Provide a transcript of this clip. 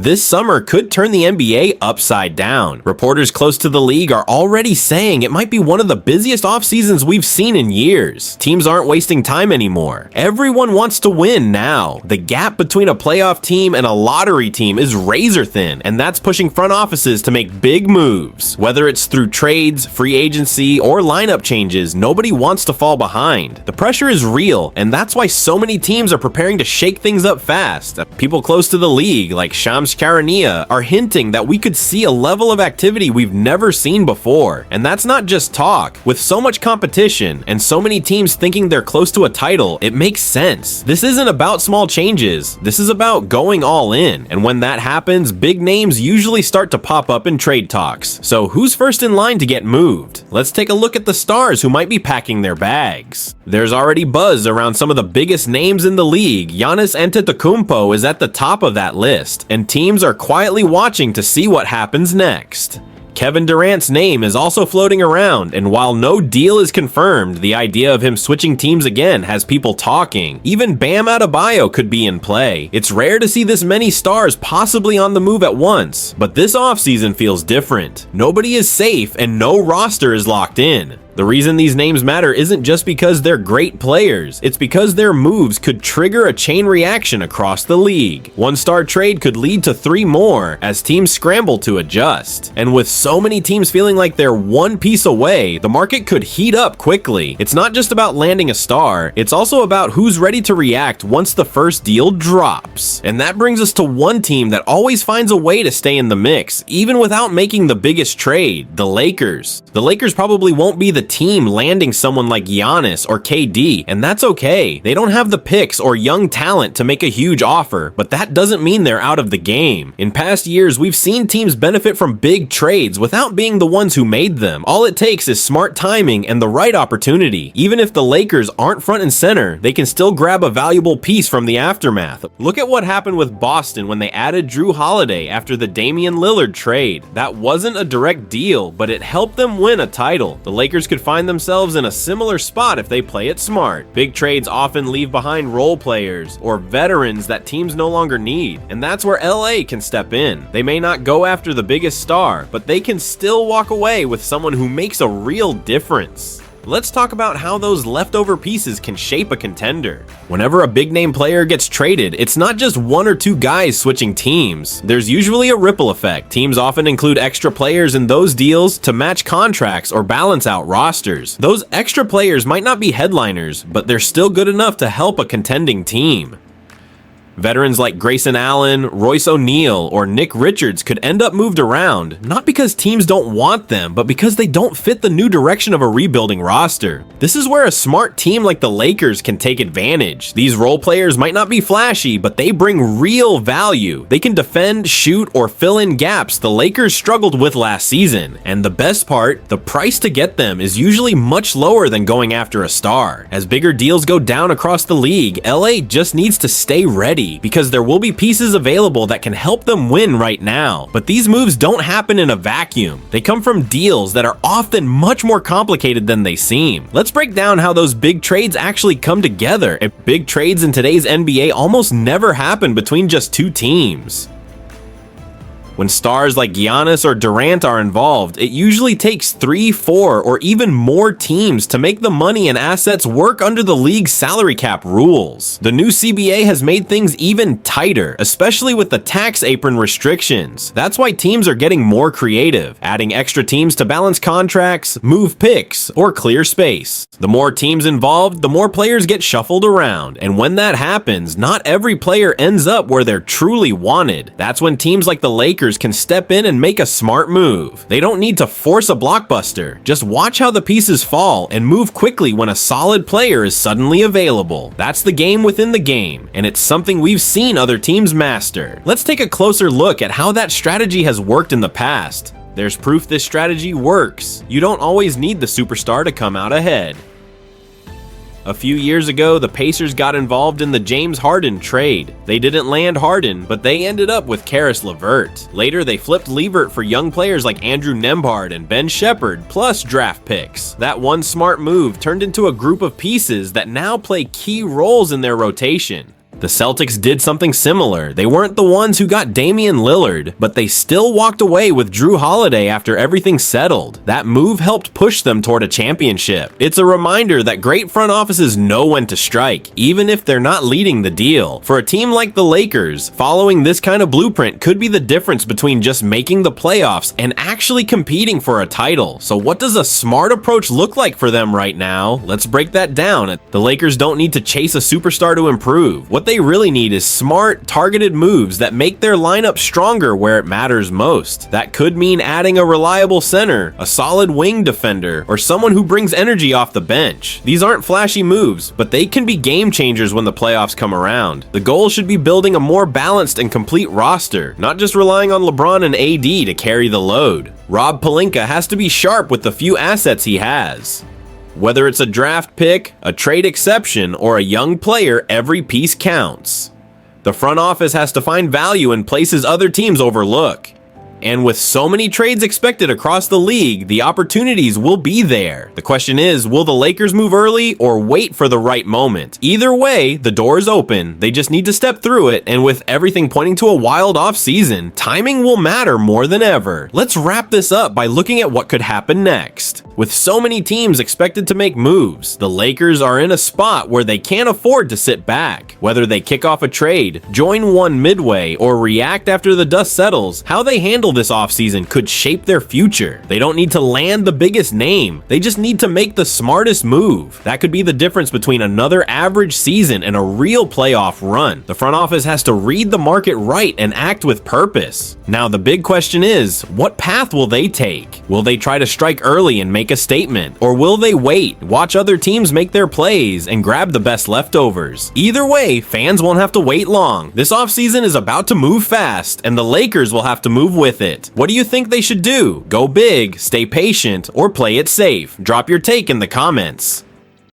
This summer could turn the NBA upside down. Reporters close to the league are already saying it might be one of the busiest off seasons we've seen in years. Teams aren't wasting time anymore. Everyone wants to win now. The gap between a playoff team and a lottery team is razor thin, and that's pushing front offices to make big moves. Whether it's through trades, free agency, or lineup changes, nobody wants to fall behind. The pressure is real, and that's why so many teams are preparing to shake things up fast. People close to the league, like Shams Charania, are hinting that we could see a level of activity we've never seen before. And that's not just talk. With so much competition and so many teams thinking they're close to a title, it makes sense. This isn't about small changes. This is about going all in. And when that happens, big names usually start to pop up in trade talks. So who's first in line to get moved? Let's take a look at the stars who might be packing their bags. There's already buzz around some of the biggest names in the league. Giannis Antetokounmpo is at the top of that list, and teams are quietly watching to see what happens next. Kevin Durant's name is also floating around, and while no deal is confirmed, the idea of him switching teams again has people talking. Even Bam Adebayo could be in play. It's rare to see this many stars possibly on the move at once, but this offseason feels different. Nobody is safe and no roster is locked in. The reason these names matter isn't just because they're great players, it's because their moves could trigger a chain reaction across the league. One star trade could lead to 3 more as teams scramble to adjust. And with so many teams feeling like they're one piece away, the market could heat up quickly. It's not just about landing a star, it's also about who's ready to react once the first deal drops. And that brings us to one team that always finds a way to stay in the mix, even without making the biggest trade: the Lakers. The Lakers probably won't be the team landing someone like Giannis or KD, and that's okay. They don't have the picks or young talent to make a huge offer, but that doesn't mean they're out of the game. In past years, we've seen teams benefit from big trades without being the ones who made them. All it takes is smart timing and the right opportunity. Even if the Lakers aren't front and center, they can still grab a valuable piece from the aftermath. Look at what happened with Boston when they added Drew Holiday after the Damian Lillard trade. That wasn't a direct deal, but it helped them win a title. The Lakers could find themselves in a similar spot if they play it smart. Big trades often leave behind role players or veterans that teams no longer need, and that's where LA can step in. They may not go after the biggest star, but they can still walk away with someone who makes a real difference. Let's talk about how those leftover pieces can shape a contender. Whenever a big name player gets traded, it's not just 1 or 2 guys switching teams. There's usually a ripple effect. Teams often include extra players in those deals to match contracts or balance out rosters. Those extra players might not be headliners, but they're still good enough to help a contending team. Veterans like Grayson Allen, Royce O'Neal, or Nick Richards could end up moved around, not because teams don't want them, but because they don't fit the new direction of a rebuilding roster. This is where a smart team like the Lakers can take advantage. These role players might not be flashy, but they bring real value. They can defend, shoot, or fill in gaps the Lakers struggled with last season. And the best part, the price to get them is usually much lower than going after a star. As bigger deals go down across the league, LA just needs to stay ready, because there will be pieces available that can help them win right now. But these moves don't happen in a vacuum. They come from deals that are often much more complicated than they seem. Let's break down how those big trades actually come together. And big trades in today's NBA almost never happen between just 2 teams. When stars like Giannis or Durant are involved, it usually takes 3, 4, or even more teams to make the money and assets work under the league's salary cap rules. The new CBA has made things even tighter, especially with the tax apron restrictions. That's why teams are getting more creative, adding extra teams to balance contracts, move picks, or clear space. The more teams involved, the more players get shuffled around, and when that happens, not every player ends up where they're truly wanted. That's when teams like the Lakers can step in and make a smart move. They don't need to force a blockbuster. Just watch how the pieces fall and move quickly when a solid player is suddenly available. That's the game within the game, and it's something we've seen other teams master. Let's take a closer look at how that strategy has worked in the past. There's proof this strategy works. You don't always need the superstar to come out ahead. A few years ago, the Pacers got involved in the James Harden trade. They didn't land Harden, but they ended up with Karis LeVert. Later, they flipped LeVert for young players like Andrew Nembhard and Ben Shepherd, plus draft picks. That one smart move turned into a group of pieces that now play key roles in their rotation. The Celtics did something similar. They weren't the ones who got Damian Lillard, but they still walked away with Drew Holiday after everything settled. That move helped push them toward a championship. It's a reminder that great front offices know when to strike, even if they're not leading the deal. For a team like the Lakers, following this kind of blueprint could be the difference between just making the playoffs and actually competing for a title. So what does a smart approach look like for them right now? Let's break that down. The Lakers don't need to chase a superstar to improve. What they really need is smart, targeted moves that make their lineup stronger where it matters most. That could mean adding a reliable center, a solid wing defender, or someone who brings energy off the bench. These aren't flashy moves, but they can be game changers when the playoffs come around. The goal should be building a more balanced and complete roster, not just relying on LeBron and AD to carry the load. Rob Pelinka has to be sharp with the few assets he has. Whether it's a draft pick, a trade exception, or a young player, every piece counts. The front office has to find value in places other teams overlook. And with so many trades expected across the league, the opportunities will be there. The question is, will the Lakers move early or wait for the right moment? Either way, the door is open. They just need to step through it, and with everything pointing to a wild offseason, timing will matter more than ever. Let's wrap this up by looking at what could happen next. With so many teams expected to make moves, the Lakers are in a spot where they can't afford to sit back. Whether they kick off a trade, join one midway, or react after the dust settles, how they handle this offseason could shape their future. They don't need to land the biggest name. They just need to make the smartest move. That could be the difference between another average season and a real playoff run. The front office has to read the market right and act with purpose. Now, the big question is, what path will they take? Will they try to strike early and make a statement? Or will they wait, watch other teams make their plays, and grab the best leftovers? Either way, fans won't have to wait long. This offseason is about to move fast, and the Lakers will have to move with it. What do you think they should do? Go big, stay patient, or play it safe? Drop your take in the comments.